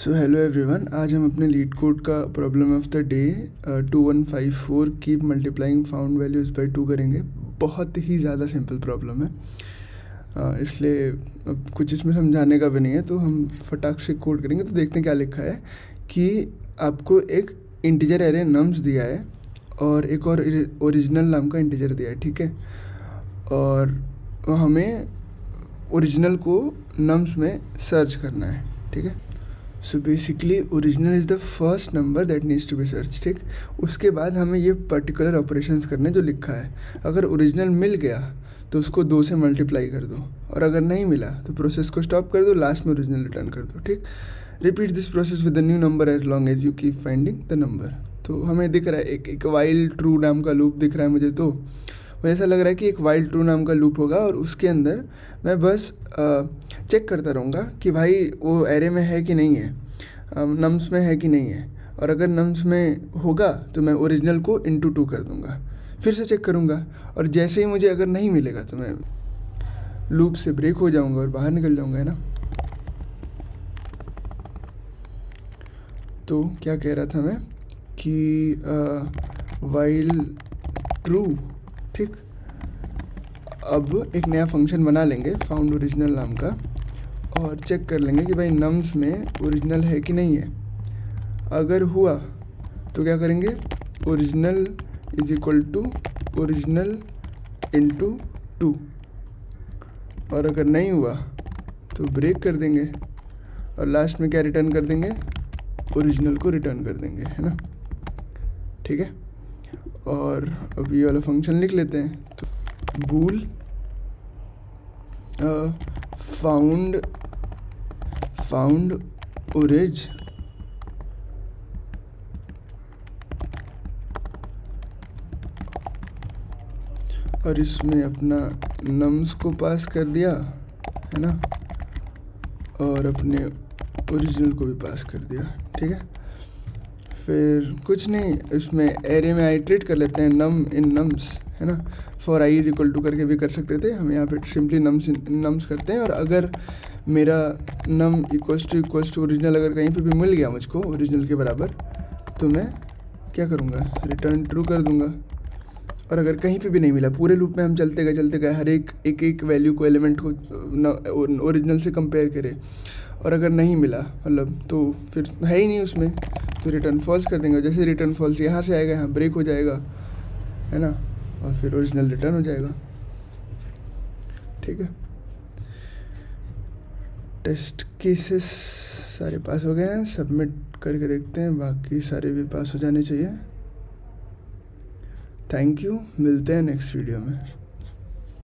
So hello everyone, आज हम अपने लीड कोड का problem of the day 2154 keep multiplying found values by 2 करेंगे। बहुत ही ज़्यादा सिंपल प्रॉब्लम है, इसलिए अब कुछ इसमें समझाने का भी नहीं है, तो हम फटाक से कोड करेंगे। तो देखते हैं क्या लिखा है कि आपको एक इंटीजर एरे नम्स दिया है और एक और ओरिजिनल नाम का इंटीजर दिया है, ठीक है। और हमें ओरिजिनल को नम्स में सर्च करना है, ठीक है। So basically original is the first number that needs to be search, ठीक। उसके बाद हमें ये पर्टिकुलर ऑपरेशंस करने जो लिखा है। अगर ओरिजिनल मिल गया तो उसको 2 से मल्टीप्लाई कर दो, और अगर नहीं मिला तो प्रोसेस को स्टॉप कर दो, लास्ट में ओरिजिनल रिटर्न कर दो, ठीक। Repeat this process with the new number as long as you keep finding the number. तो हमें दिख रहा है एक वाइल ट्रू नाम का लूप दिख रहा है मुझे। तो मुझे ऐसा लग रहा है कि एक वाइल ट्रू नाम का लूप होगा और उसके अंदर मैं बस चेक करता रहूँगा कि भाई वो एरे में है कि नहीं है, नम्स में है कि नहीं है। और अगर नम्स में होगा तो मैं ओरिजिनल को इंटू 2 कर दूँगा, फिर से चेक करूँगा, और जैसे ही मुझे अगर नहीं मिलेगा तो मैं लूप से ब्रेक हो जाऊँगा और बाहर निकल जाऊँगा, है ना। तो क्या कह रहा था मैं कि वाइल ट्रू, ठीक। अब एक नया फंक्शन बना लेंगे फाउंड ओरिजिनल नाम का, और चेक कर लेंगे कि भाई नम्स में ओरिजिनल है कि नहीं है। अगर हुआ तो क्या करेंगे, original is equal to original into 2, और अगर नहीं हुआ तो ब्रेक कर देंगे और लास्ट में क्या रिटर्न कर देंगे, ओरिजिनल को रिटर्न कर देंगे, है ना, ठीक है। और अब ये वाला फंक्शन लिख लेते हैं। तो बूल फाउंड ओरिज और इसमें अपना नम्स को पास कर दिया, है ना, और अपने ओरिजिनल को भी पास कर दिया, ठीक है। फिर कुछ नहीं, इसमें एरे में आइट्रेट कर लेते हैं नम इन नम्स, है ना। For i is equal to करके भी कर सकते थे, हम यहाँ पे सिंपली नम्स इन नम्स करते हैं। और अगर मेरा नम इक्वल्स टू ओरिजिनल अगर कहीं पे भी मिल गया मुझको ओरिजिनल के बराबर, तो मैं क्या करूँगा, रिटर्न ट्रू कर दूँगा। और अगर कहीं पे भी नहीं मिला, पूरे लूप में हम चलते गए हर एक वैल्यू को, एलिमेंट को ओरिजिनल से कंपेयर करें, और अगर नहीं मिला मतलब तो फिर है ही नहीं उसमें, तो रिटर्न फॉल्स कर देंगे। जैसे रिटर्न फॉल्स यहाँ से आएगा, यहाँ ब्रेक हो जाएगा, है ना, और फिर ओरिजिनल रिटर्न हो जाएगा, ठीक है। टेस्ट केसेस सारे पास हो गए हैं, सबमिट करके देखते हैं, बाकी सारे भी पास हो जाने चाहिए। थैंक यू, मिलते हैं नेक्स्ट वीडियो में।